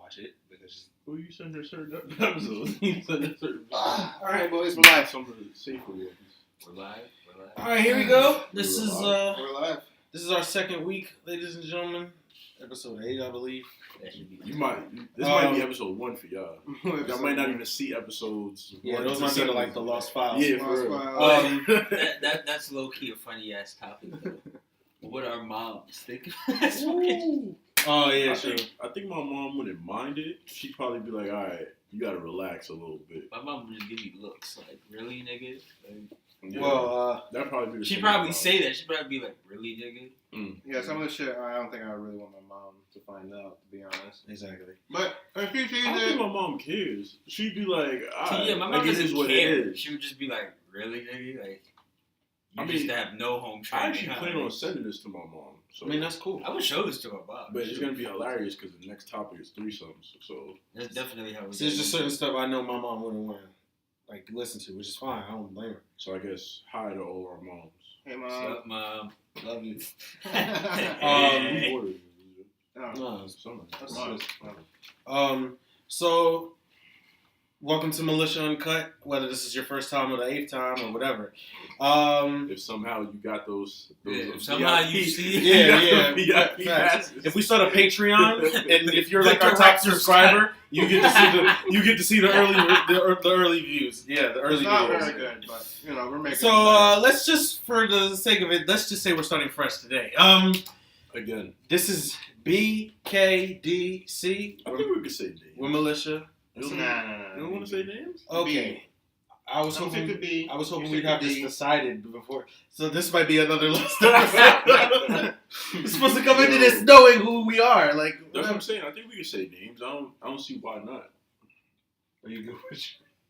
watch it because. Well, you send her certain episodes. You send her certain. All right, boys, we're live. Some of the safer ones. We're live. All right, here we go. We're Live. This is our second week, ladies and gentlemen. Episode 8, I believe. This might be episode 1 for y'all. Y'all might not even see episodes. Yeah, those might be like the lost files. Yeah, for real. That's low key a funny ass topic though. What our moms think of this fucking. Oh yeah, sure. I think my mom wouldn't mind it. She'd probably be like, "All right, you gotta relax a little bit." My mom would just give me looks like, "Really, nigga?" Like, yeah, well, that'd probably be. She'd probably say that. She'd probably be like, "Really, nigga?" Yeah, some of the shit I don't think I really want my mom to find out, to be honest. Exactly. But if you see I don't think my mom cares. She'd be like, "All right, yeah, my mom like, it is doesn't what care. it is." She would just be like, "Really, nigga?" Like, you I just mean, have no home I training. actually plan on sending this to my mom. So. I mean, that's cool. I would show this to her mom. But it's gonna be hilarious because the next topic is threesomes. So That's definitely how. There's just certain stuff I know my mom wouldn't want to like listen to, which is fine. I don't blame her. I guess hi to all our moms. Hey, What's Mom. up, Mom? Love you. We ordered it. No, Summer. That's so welcome to Militia Uncut. Whether this is your first time or the 8th time or whatever. If somehow you got those If somehow you see, yeah. If we start a Patreon, and if you're like our top subscriber, you get to see the early views. Yeah, the early It's not videos. very good, but we're making. So let's just, for the sake of it, let's just say we're starting fresh today. Again, this is BKDC. I think we could say names. We're militia. You don't want to say names? Okay. I was hoping we'd have this B. decided before. So this might be another list. We're supposed to come into this knowing who we are. Like That's what I'm saying. I think we could say names. I don't see why not. Are you good with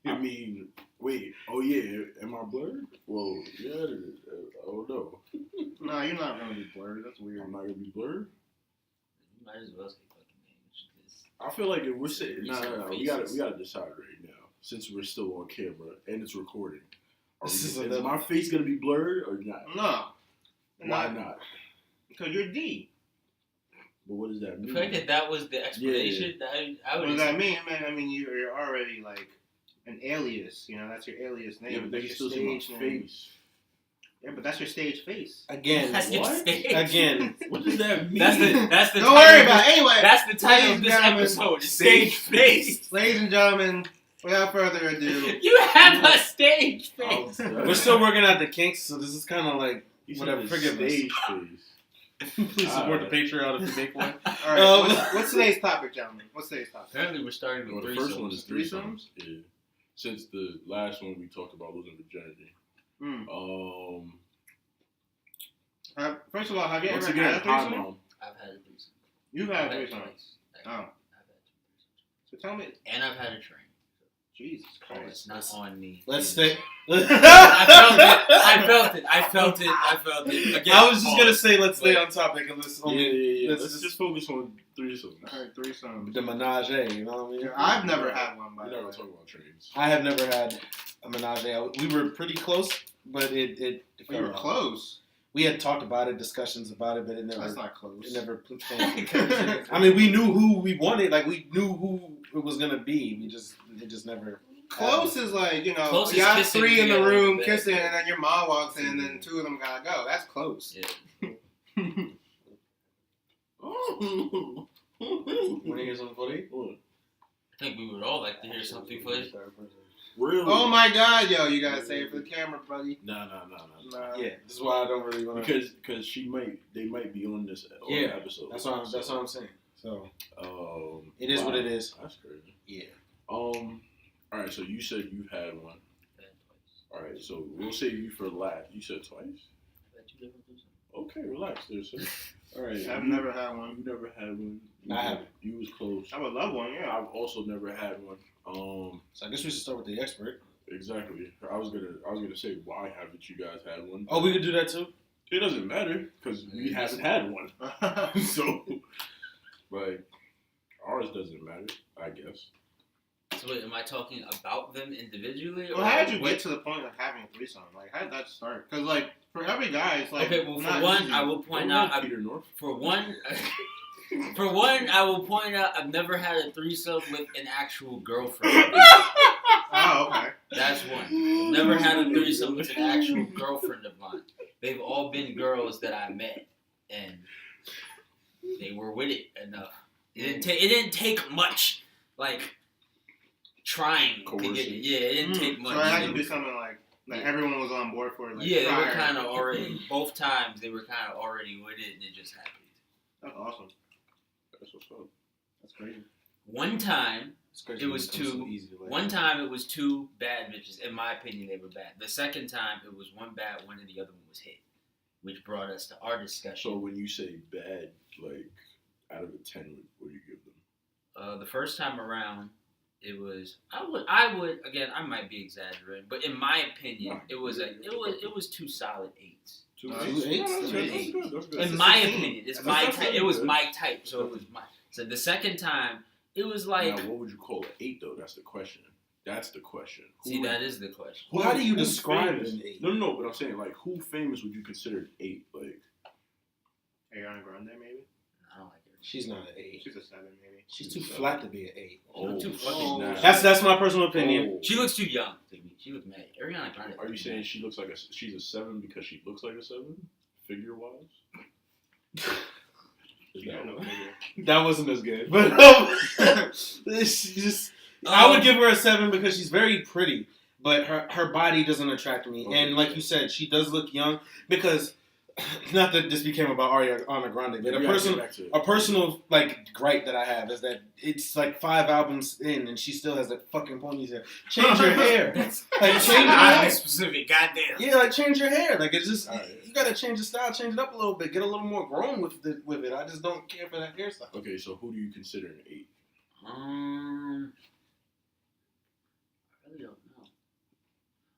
I mean, wait. Oh yeah, am I blurred? Well, yeah. Oh no. No, you're not gonna be blurred. That's weird. I'm not gonna be blurred. You might as well say fucking names. I feel like if we're saying no. We gotta Faces. decide right now since we're still on camera and it's recording. This Is my face gonna be blurred or not? No. Why not? Because you're D. But what does that I mean? feel like that was the explanation. I What would. does that mean? Man, I mean you're already like an alias. That's your alias name. Yeah, but they That's can your still see my stage name. face. Yeah, but that's your stage face. again? That's your What? stage. Again. What does that mean? That's the. Don't title worry of about this- it. Anyway, That's the title of this Ladies and episode. Stage face. ladies and gentlemen, without further ado, You have a stage face. We're still working out the kinks, so this is kind of like You said whatever. the Forgive us. stage face. Please support the Patreon if you make one. all right. What's today's topic, gentlemen? What's today's topic? Apparently, we're starting Well, with the first one is Threesomes? threesomes. Yeah. Since the last one we talked about losing virginity. First of all, have you Once ever again, had a hi threesome? mom. I've had a threesome. You've I've had a had threesome. twice. Oh, I've had two threesomes. so tell me. And I've had a train. Jesus Oh, Christ. it's not on me. Let's stay. I felt it. Again, I was just gonna say let's stay on topic and let's Yeah. let's Let's just focus on threesomes. I heard threesome. the menage, you know what I mean? I've never had one, by We're the not way. gonna talk about trains. I have never had a menage. We were pretty close, but it We were fell off. close. We had talked about it, discussions about it, but it never. That's not close. It never. I mean, we knew who we wanted. Like we knew who it was gonna be. It just never. Close is like, Close is you got kissing 3 in the together room in bed. kissing, and then your mom walks in, and then 2 of them gotta go. That's close. Yeah. Want to hear something funny? I think we would all like to hear something funny. Really? Oh my God, yo, you gotta say it for the camera, buddy. No. Nah. Yeah, this is why I don't really want to. Because they might be on this Yeah, episode. That's what I'm saying. So it is wow. what it is. That's crazy. Yeah. All right. So you said you had one. I've had twice. All right. So we'll save you for last. You said twice. I've had 2 different threesomes. Okay, relax there, sir. All right. I've never had one. You never had one. I haven't. You was close. I would love one, yeah. I've also never had one. So I guess we should start with the expert. Exactly. I was gonna say, why haven't you guys had one? Oh, we could do that too. It doesn't matter because we haven't had one. So, like, ours doesn't matter, I guess. So wait, am I talking about them individually? Well, how did you get to the point of having a threesome? Like, how did that start? Because, like, for every guy, it's like. Okay, well, for not one, easy. I will point Don't out. like Peter North. For one, For one, I will point out I've never had a threesome with an actual girlfriend. Oh, okay. That's one. I've never had a threesome with an actual girlfriend of mine. They've all been girls that I met, and they were with it enough. It didn't take much, like trying to get it. Yeah, it didn't take much. So it had to be something like everyone was on board for it. Like, yeah, they were kind of already. Both times they were kind of already with it, and it just happened. That's awesome. That's what's up. That's crazy. One time. Crazy It was two. One time it was two bad bitches. In my opinion, they were bad. The second time it was one bad one and the other one was hit, which brought us to our discussion. So when you say bad, like out of a 10, what do you give them? The first time around, it was I would again I might be exaggerating, but in my opinion, it was 2 solid 8s. 2 8s? 2 That's 8s. good. In my opinion, it's my That's type. It was good. my type, so it was my. So the second time, it was like. Now, what would you call an 8 though? That's the question. See, that is the question. How do you who's describe famous? an 8? No, but I'm saying like who famous would you consider an 8? Like Ariana Grande, maybe. I don't like her. She's not an 8. She's a 7, maybe. She's too flat to be an 8. Too fucking oh, nice. That's my personal opinion. Oh. She looks too young to me. She looks mad. Ariana Grande. Are you saying she looks like she's a 7 because she looks like a 7, figure wise? Yeah, no figure. That wasn't as good, but she just. I would give her a 7 because she's very pretty, but her body doesn't attract me. Okay. And like you said, she does look young because. Not that this became about Ariana Grande, but a personal like gripe that I have is that it's like 5 albums in and she still has that fucking ponytail. Change your hair. Like change your hair. Specific. Goddamn. Yeah, like change your hair. Like it's just Right. you gotta change the style, change it up a little bit, get a little more grown with it. I just don't care for that hairstyle. Okay, so who do you consider an 8? I really don't know.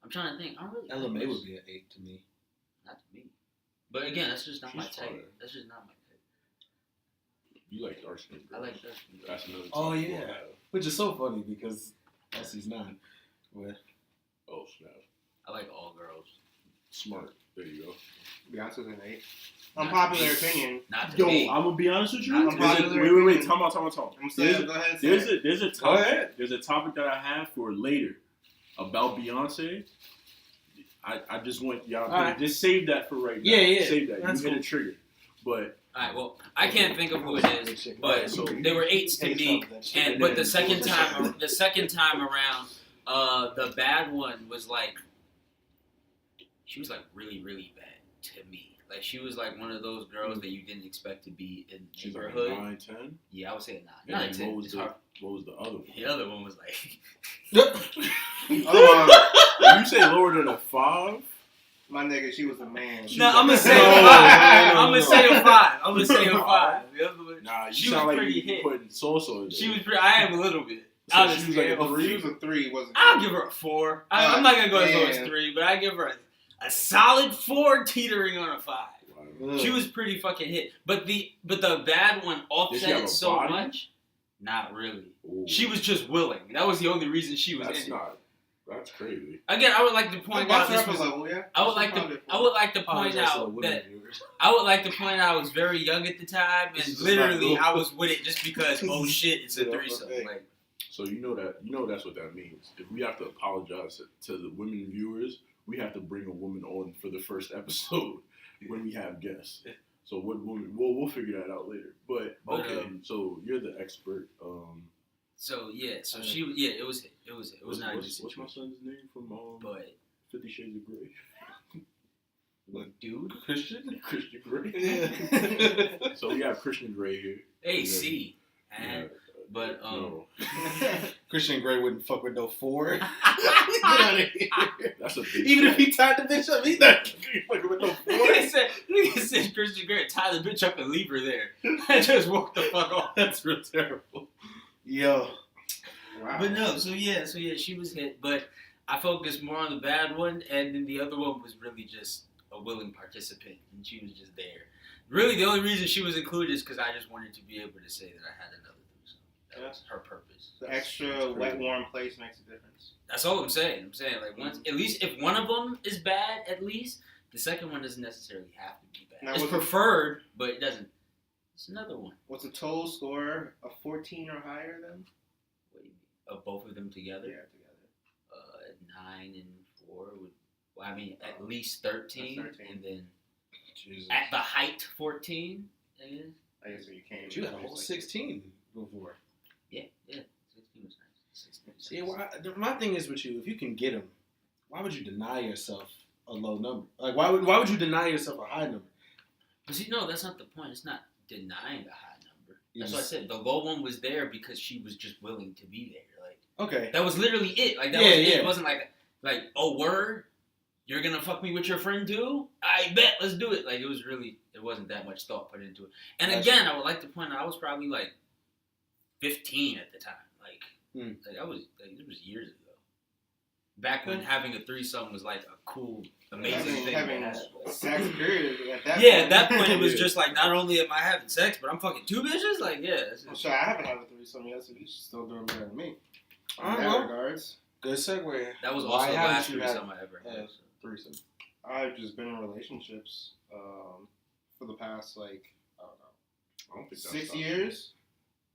I'm trying to think. I really. Ella May would be an 8 to me. Not to me. But again, that's just not my She's type. fire. That's just not my type. You like dark skin. I like that. That's another. Oh, topic yeah. we'll have. Which is so funny because Essie's not. But Oh snap! I like all girls. Smart. There you go. Beyonce's an 8. Unpopular opinion. Not to Yo, me. I'm gonna be honest with you. Not Wait. Time out. I'm saying, go ahead. There's a Go topic. ahead. There's a topic that I have for later about Beyonce. I just want y'all to Alright. just save that for right now. Yeah. Save that. That's You hit cool. a trigger. But Alright, well, I can't think of who it is, but so they were 8s to me. But the second time around, the bad one was like, she was like really, really bad to me. Like she was like one of those girls that you didn't expect to be in the she's like neighborhood. 9, 10. Yeah, I would say a 9. And Not a then 10. what It's hard. was the other one? The other one was like, If you say lower than a 5, My nigga, she was a man. no, I'm gonna say No, a 5. no, I'm gonna no. say a 5. I'm gonna say a 5. The other one, nah, you she sound was like pretty you hit. putting salsa in there. She was pretty. I am a little bit. So I'll she just was like a say three? She was a 3, wasn't I'll give her a 4. I'm not gonna go as low as Yeah. 3, but I give her a solid 4, teetering on a 5. Wow. She was pretty fucking hit, but the bad one Did she have offset a so body? much. Not really. Ooh. She was just willing. That was the only reason she was That's in it. not. That's crazy. Again, I would like to point out this was. level, yeah. I would like to point out that I would like to point out I was very young at the time, This and is literally not I was with it just because oh shit, it's a Yeah, threesome. okay. Like So you know that's what that means. If we have to apologize to the women viewers, we have to bring a woman on for the first episode when we have guests. So what woman? We'll figure that out later. But okay, so you're the expert. so she it was not a good What's my situation. son's name from But 50 Shades of Grey? dude, Christian Grey. Yeah. So we have Christian Grey here. AC, Yeah, man. But no, Christian Grey wouldn't fuck with no 4. Get out of here. that's a big Even if fact. he tied the bitch up, he's not fucking with no 4. Nigga said Christian Grey tie the bitch up and leave her there. I just walked the fuck off. That's real terrible. Yo. Wow. But no, so yeah, she was hit, but I focused more on the bad one, and then the other one was really just a willing participant, and she was just there. Really, the only reason she was included is because I just wanted to be able to say that I had another threesome. That was her purpose. The extra wet, warm place makes a difference. That's all I'm saying. I'm saying like once, at least if one of them is bad, at least the second one doesn't necessarily have to be bad. Now, It's was it- preferred, but it doesn't. It's another one. What's a total score of 14 or higher then? What do you mean? Of both of them together? Yeah, together. 9 and 4 would. Well, I mean, at least 13, That's 13. and then Jesus. at the height 14. I guess. I guess you can't. But you had a whole 16 before. Yeah. 16 was nice. 16 was See, nice. my thing is with you, if you can get them, why would you deny yourself a low number? Like, why would you deny yourself a high number? But see, no, that's not the point. It's not denying a high number. You That's what I just- said. The low one was there because she was just willing to be there. Like Okay. that was literally it. Like that Yeah, was it. yeah. It wasn't like oh word, you're gonna fuck me with your friend too? I bet. Let's do it. Like it was really. It wasn't that much thought put into it. And That's again, I would like to point out I was probably like 15 at the time. Like I was. Like, it was years ago. Back when having a threesome was like a cool, amazing thing. Having to have. sex period at that Yeah, point. at that point it was Yeah. just like not only am I having sex, but I'm fucking 2 bitches. Like yeah, it's I'm sure I haven't had a threesome yet, so you're still doing better than me. In Alright, that well. regards, Good segue. that was Why also the haven't last you had threesome I ever had. a threesome? I've just been in relationships for the past like I don't know I don't think that 6 stopped you. years.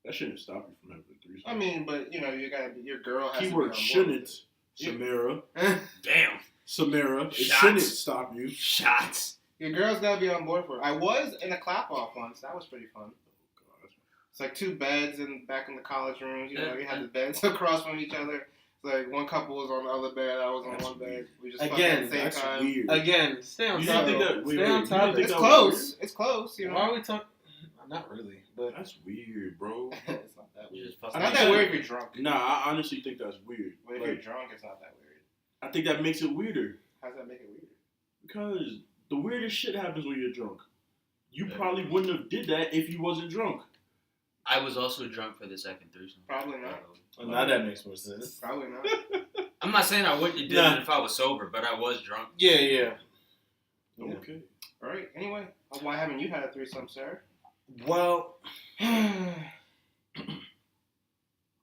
That shouldn't stop you from having a threesome. I mean, but you know, you gotta your girl has keyword to be on shouldn't. Yeah. Samara. Damn. Samara. It Shots. shouldn't stop you. Shots. Your girl's gotta be on board for it. I was in a clap off once. That was pretty fun. God. It's like 2 beds back in the college rooms. You know, you had the beds across from each other. It's like one couple was on the other bed. I was on That's one bed. weird. We just fucked Again, at the same That's time. weird. Again, stay on You topic. didn't think that? Wait, Stay wait, on you didn't topic. think It's that was close. It's close. You know. Why are we talking? Not really, but That's weird, bro. It's not that You weird. just fuck It's not each that other. weird if you're drunk. Nah, I honestly think that's weird. But if Like, you're drunk, it's not that weird. I think that makes it weirder How does that make it weird? because the weirdest shit happens when you're drunk. You Yeah. probably wouldn't have did that if you wasn't drunk. I was also drunk for the second threesome. Probably not. now that makes more sense. Probably not. I'm not saying I wouldn't have done it if I was sober, but I was drunk. Yeah, yeah. Yeah. Okay. All right. Anyway, why haven't you had a threesome, sir? Well,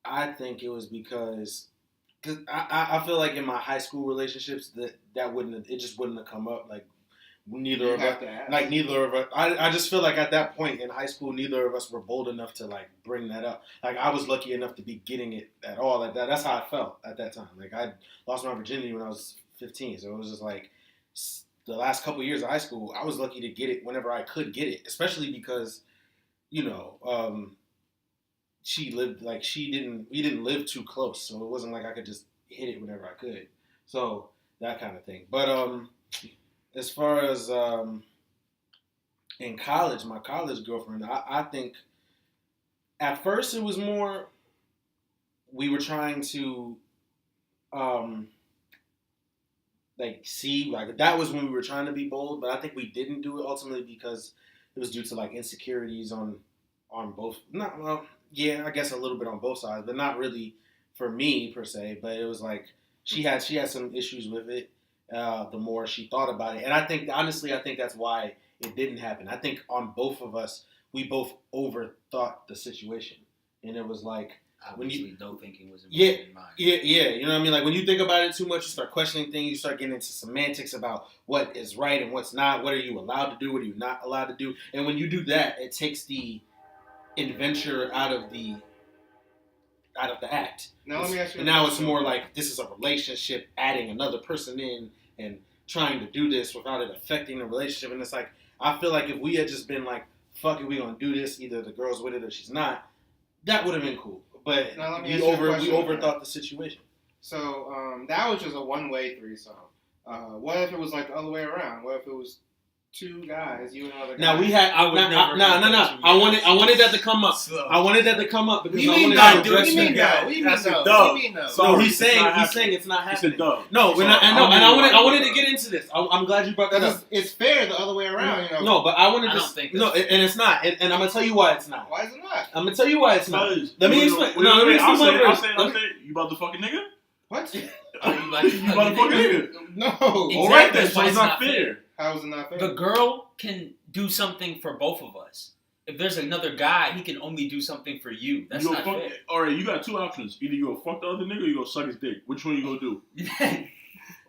I think it was because I feel like in my high school relationships that wouldn't have, it just wouldn't have come up. Like neither You of have us, to ask. like neither of us. I just feel like at that point in high school, neither of us were bold enough to like bring that up. Like I was lucky enough to be getting it at all. Like that. That's how I felt at that time. Like I lost my virginity when I was 15, so it was just like the last couple years of high school. I was lucky to get it whenever I could get it, especially because you know. She lived like we didn't live too close, so it wasn't like I could just hit it whenever I could. So that kind of thing. But as far as in college, my college girlfriend, I think at first it was more we were trying to like see like that was when we were trying to be bold, but I think we didn't do it ultimately because it was due to like insecurities on both yeah, I guess a little bit on both sides, but not really for me per se. But it was like she had some issues with it. The more she thought about it, and I think honestly, I think that's why it didn't happen. I think on both of us, we both overthought the situation, and it was like Obviously, no thinking was Yeah, involved in mine. yeah, you know what I mean. Like when you think about it too much, you start questioning things. You start getting into semantics about what is right and what's not. What are you allowed to do? What are you not allowed to do? And when you do that, it takes the adventure out of the act. Now let me ask you. And now it's more like this is a relationship, adding another person in and trying to do this without it affecting the relationship. And it's like I feel like if we had just been like, "Fuck it, we gonna do this," either the girl's with it or she's not, that would have been cool. But Now let me we ask you a question. overthought the situation. So that was just a one-way threesome. What if it was like the other way around? What if it was 2 guys, you and another guy? Now we had I would never no. compare two I wanted that to guys. come up. So- I wanted that to come up because You I mean wanted no? to What do you address mean that. no? What do you mean That's a no? dub. What do you mean no? So- No, Sorry, he's it's saying not it's not It's a happening. dub. No, So, and I wanted to it. get into this. I'm glad you brought that up. Because it's fair the other way around, you know. No, but I wanted I to. don't think No, that's- and it's not. And I'm gonna tell you why it's not. Why is it not? I'm gonna tell you why it's not. Because- Let me Wait, explain. wait, No, let me wait, explain my I'll version. say, you about to fucking nigga? What? Are you like You about to fucking nigga? No. All right then, That's so why it's it's not not fair. How is it not fair? The girl can do something for both of us. If there's another guy, he can only do something for you. That's You not gonna fuck, all right, you got 2 options. Either you gonna fuck the other nigga or you gonna suck his dick. Which one you gonna do? fair.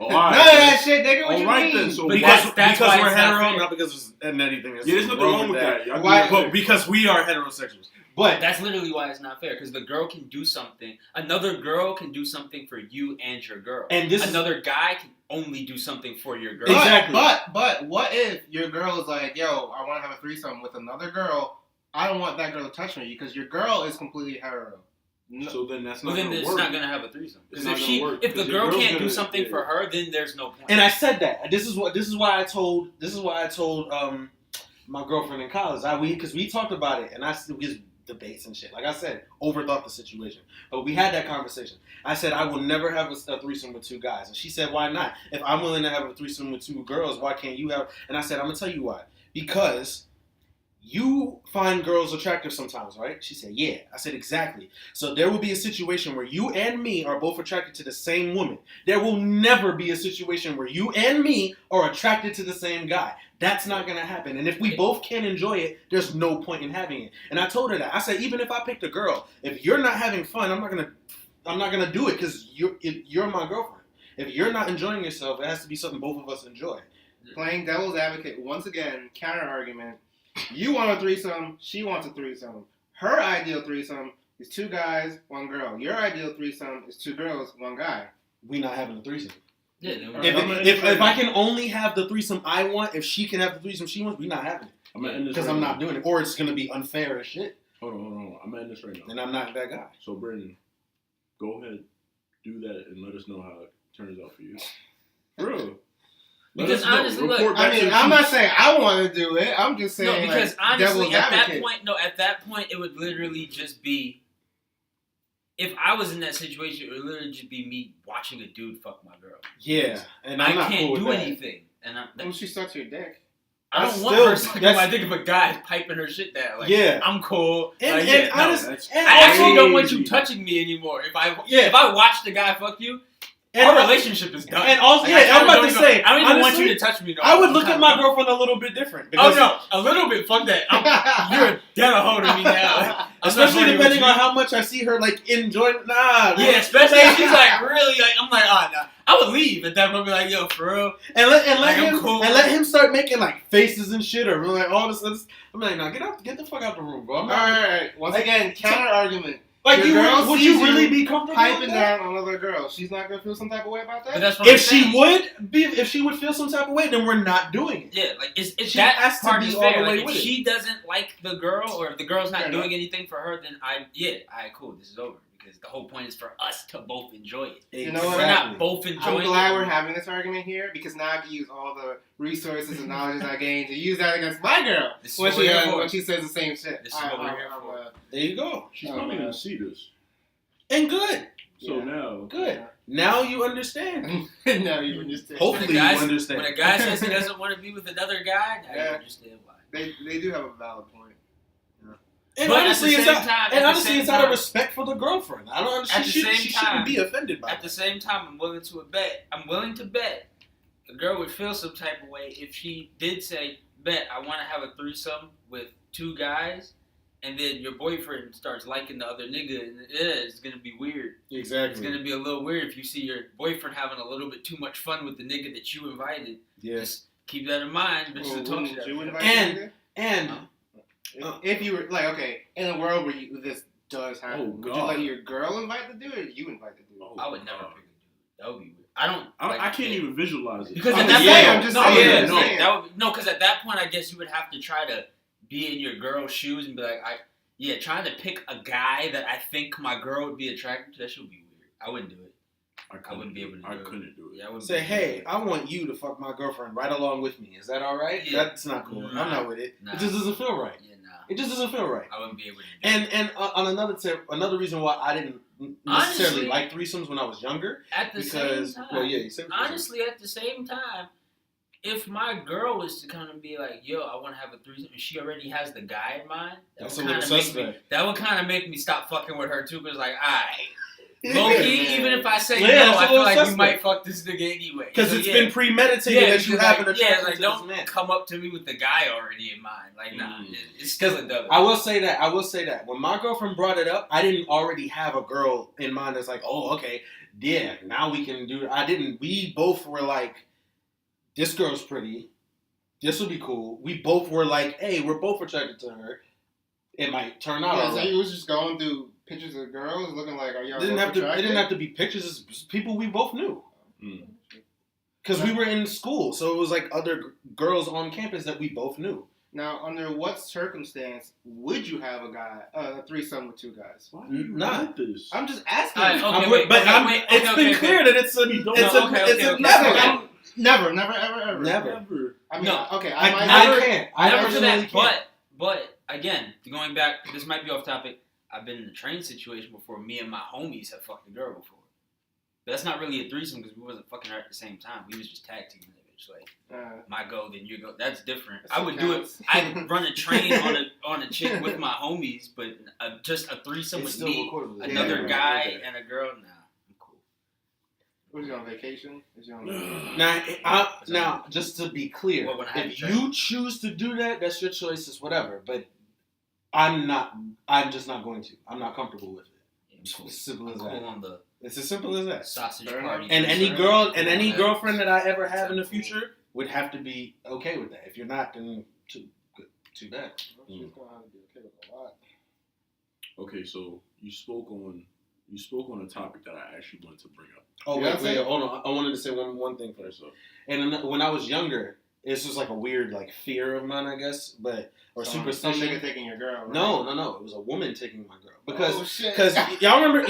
Oh, None of that shit, nigga. What you mean? Then. So But that's why we're it's not hetero, fair. not because and anything. there's nothing wrong with that. Y'all Why- do that. But because we are heterosexuals. But that's literally why it's not fair, because the girl can do something. Another girl can do something for you and your girl. And another guy can only do something for your girl. Exactly. But what if your girl is like, yo, I want to have a threesome with another girl. I don't want that girl to touch me because your girl is completely hetero. No. So then that's not Well, then gonna it's work. not gonna have a threesome. It's Because not gonna work, if the 'cause your girl girl's can't do gonna- something yeah. for her, then there's no point. And I said that. This is why I told my girlfriend in college. Because we talked about it, and we just debates and shit. Like I said, overthought the situation, but we had that conversation. I said I will never have a threesome with two guys, and she said, "Why not? If I'm willing to have a threesome with two girls, why can't you have?" And I said, "I'm gonna tell you why. Because you find girls attractive sometimes, right?" She said, "Yeah." I said, "Exactly. So there will be a situation where you and me are both attracted to the same woman. There will never be a situation where you and me are attracted to the same guy. That's not going to happen. And if we both can't enjoy it, there's no point in having it." And I told her that. I said, even if I picked a girl, if you're not having fun, I'm not going to do it because you're my girlfriend. If you're not enjoying yourself, it has to be something both of us enjoy. Playing devil's advocate once again, counter argument. You want a threesome, she wants a threesome. Her ideal threesome is two guys, one girl. Your ideal threesome is two girls, one guy. We not having a threesome. Yeah, then If I can only have the threesome I want, if she can have the threesome she wants, we not having it. Because I'm not doing it. Or it's going to be unfair as shit. Hold on. I'm ending this right now. And I'm not that guy. So, Brandon, go ahead, do that, and let us know how it turns out for you. Bro. Because honestly, look, I mean, I'm not saying I want to do it. I'm just saying, no, because like, honestly, devil's at advocate. that point, it would literally just be. If I was in that situation, it would literally just be me watching a dude fuck my girl. Yeah, and I I'm not can't cool do with that. anything, and When she sucks your dick. I That's don't want still- her sucking that's- my dick if a guy's piping her shit down. Like, Yeah. I'm cool. And, Like, and yeah, no. honest, that's- and I actually also- don't want you touching me anymore. If I watch the guy fuck you, and our I- relationship is done. And also, Like, yeah, I I'm kinda about don't to even- say, I don't even want honestly, you to touch me. No, I would I'm look at kinda my done. girlfriend a little bit different. Oh Because no, a little bit. Fuck that. You're dead a hold of me now. especially depending on how much I see her like enjoying. Nah, Yeah, especially if she's like really like. I'm like, oh no. I would leave at that point. Be like, yo, for real. and let Like, I'm him cool. and let him start making like faces and shit or like all this. I'm like, nah, get the fuck out the room, bro. I'm not, Alright, once again, counter argument. like Your you girl would sees you really you be comfortable with Piping that? down on another girl. She's not gonna feel some type of way about But that? that's what I'm If she saying. would feel some type of way, then we're not doing it. Yeah, like it's She that has to part be is all the fair. way Like, with if it. she doesn't like the girl, or if the girl's not Fair doing enough. anything for her, then cool, this is over. Because the whole point is for us to both enjoy it. You know If what? we're not both I'm enjoying glad it. we're having this argument here because now I can use all the resources and knowledge I gained to use that against my girl This is when what we're here for. when she says the same shit. This is what we're here for. There you go. She's Oh, probably man. going to see this. And good. So Yeah. now, Good. Now you understand. now you understand. Hopefully When a guy- you understand. When a guy says he doesn't want to be with another guy, now Yeah. you understand why. They do have a valid point. And But at honestly, the it's same out, time- and at the honestly, same it's out of time- respect for the girlfriend. I don't. At the She same shouldn't time- be offended by At the that. same time, I'm willing to bet the girl would feel some type of way if she did say, bet I want to have a threesome with two guys, and then your boyfriend starts liking the other nigga, and it's going to be weird. It's Exactly. going to be a little weird if you see your boyfriend having a little bit too much fun with the nigga that you invited. Yes. Just keep that in mind. Bitches Well, will talk wouldn't shit. you invite And- the nigga? And If you were like, okay, in a world where this does happen, Oh, would you God. let your girl invite the dude or you invite the dude? Oh, I would never God. pick a dude. That would be weird. I don't. like, I can't even visualize it. Because I'm at just that saying, point, I'm just no, saying, yeah, I'm just no, saying. that would, no, because at that point, I guess you would have to try to be in your girl's shoes and be like, trying to pick a guy that I think my girl would be attracted to. That should be weird. I wouldn't do it. I wouldn't be able to do I it. couldn't do it. Yeah, I wouldn't say, be able to hey, do it. I want you to fuck my girlfriend right along with me. Is that all right? Yeah. That's not cool. Nah. I'm not with it. Nah. It just doesn't feel right. Yeah, nah. It just doesn't feel right. I wouldn't be able to do it. And on another tip, another reason why I didn't necessarily Honestly, like threesomes when I was younger, At the because same time, well, yeah, you said honestly, at the same time, if my girl was to kind of be like, yo, I want to have a threesome, and she already has the guy in mind, that's a would little kinda make me, suspect. that would kind of make me stop fucking with her too, because like, alright. Low key, even if I say Yeah, no, it's a I feel little like you suspect. might fuck this nigga anyway. Because So, it's yeah. been premeditated that you have an attraction like to don't this man. come up to me with the guy already in mind. Like, nah, it's still a dub. I will say that. When my girlfriend brought it up, I didn't already have a girl in mind that's like, oh, okay, yeah, now we can do it. I didn't. We both were like, this girl's pretty. This will be cool. We both were like, hey, we're both attracted to her. It might turn out. Yeah, so alright. you was just going through pictures of girls, looking like, are y'all It didn't have to be pictures. It's people we both knew. Because we were in school, so it was like other girls on campus that we both knew. Now, under what circumstance would you have a threesome with two guys? Why do you Nah. want this? I'm just asking. It's been clear that it's never. Never, ever. Never. I mean, No. okay, I can't. I Never to personally that, can't. but again, going back, this might be off topic. I've been in a train situation before. Me and my homies have fucked a girl before. But that's not really a threesome because we wasn't fucking her at the same time. We was just tag teaming the bitch. Like, my go, then you go. That's different. I would do it. I'd run a train on a chick with my homies, but just a threesome with me, another guy, and a girl. Nah, I'm cool. Was you on vacation? Now, just to be clear, if you choose to do that, that's your choice. It's whatever. But I'm just not going to. I'm not comfortable with it. It's as simple as that. It's as simple as that. Sausage party. And any girlfriend that I ever have in the future would have to be okay with that. If you're not, then too bad. Okay, so you spoke on a topic that I actually wanted to bring up. Oh wait, hold on. I wanted to say one thing first. And when I was younger, this was like a weird like fear of mine, I guess, or superstition. Some nigga taking your girl. Right? No. It was a woman taking my girl because shit. y'all remember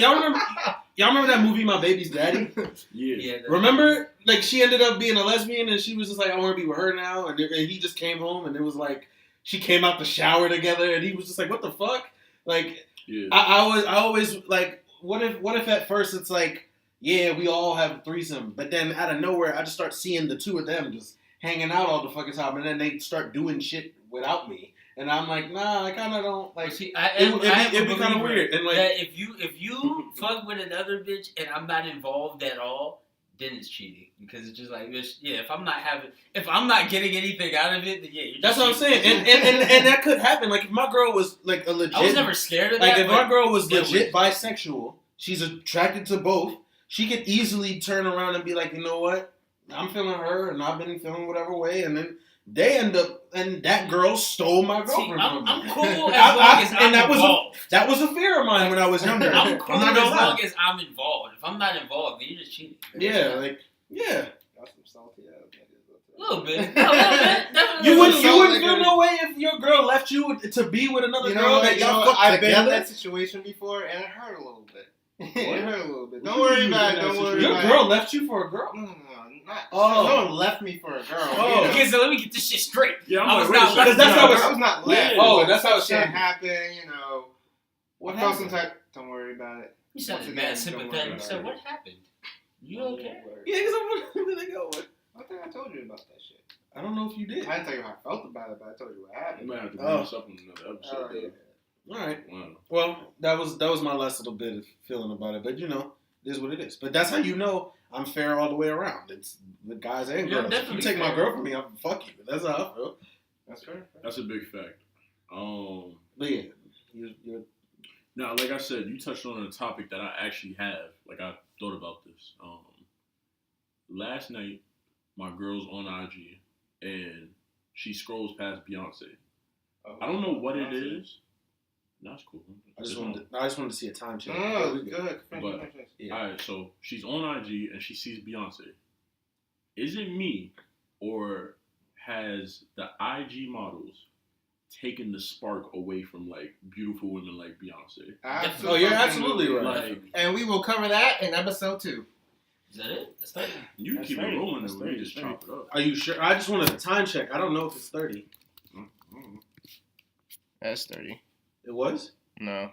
that movie My Baby's Daddy? Yeah. Remember, like she ended up being a lesbian and she was just like, I want to be with her now, and he just came home and it was like she came out the shower together and he was just like, what the fuck? Like, yeah. I always like, what if at first it's like, yeah, we all have a threesome, but then out of nowhere I just start seeing the two of them just hanging out all the fucking time, and then they start doing shit without me. And I'm like, nah, I kind of don't like. See, it'd be kind of weird. And like, that if you fuck with another bitch and I'm not involved at all, then it's cheating because it's just like, yeah. If I'm not getting anything out of it, then yeah. That's what I'm saying. And that could happen. Like if my girl was like a legit. I was never scared of that. Like if my girl was legit bisexual, she's attracted to both. She could easily turn around and be like, you know what, I'm feeling her, and I've been feeling whatever way, and then. They end up, and that girl stole my girlfriend from me. I'm cool as long as I'm involved. That was a fear of mine when I was younger. I'm cool as long as I'm involved. If I'm not involved, then you're just cheating. Yeah. That's some salty ass niggas. A little bit. Definitely. You wouldn't feel no way if your girl left you to be with another girl that y'all fucked I've together? been in that situation before, and it hurt a little bit. It hurt a little bit. Don't worry about it. Don't worry about it. Your girl left you for a girl? No. No one left me for a girl. Oh. Okay, so let me get this shit straight. Yeah, I was not left. I was not left. Oh, that's how it shit happened. happened. What happened? happened? Don't worry about it. You sounded mad sympathetic. So what happened? You okay? Yeah, because I'm really going. I think I told you about that shit. I don't know if you did. I didn't tell you how I felt about it, but I told you what happened. You might have to bring this up in another episode. Yeah. All right. Wow. Well, that was my last little bit of feeling about it, but it is what it is. But that's how you know I'm fair all the way around. It's with guys and girls. If you take my girl from me, I'll fuck you. That's how I feel. That's fair. That's a big fact. But yeah, you're now, like I said, you touched on a topic that I actually have. Like I thought about this. Last night, my girl's on IG and she scrolls past Beyonce. I don't know what it is. That's cool. I just wanted to see a time check. Oh, good. But, yeah. Alright, so she's on IG and she sees Beyonce. Is it me or has the IG models taken the spark away from like beautiful women like Beyonce? Absolutely. Oh, you're absolutely right. Like, and we will cover that in episode 2. Is that it? That's 30. You keep it rolling and we just chop it up. Are you sure? I just wanted a time check. I don't know if it's 30. That's 30. It was? No.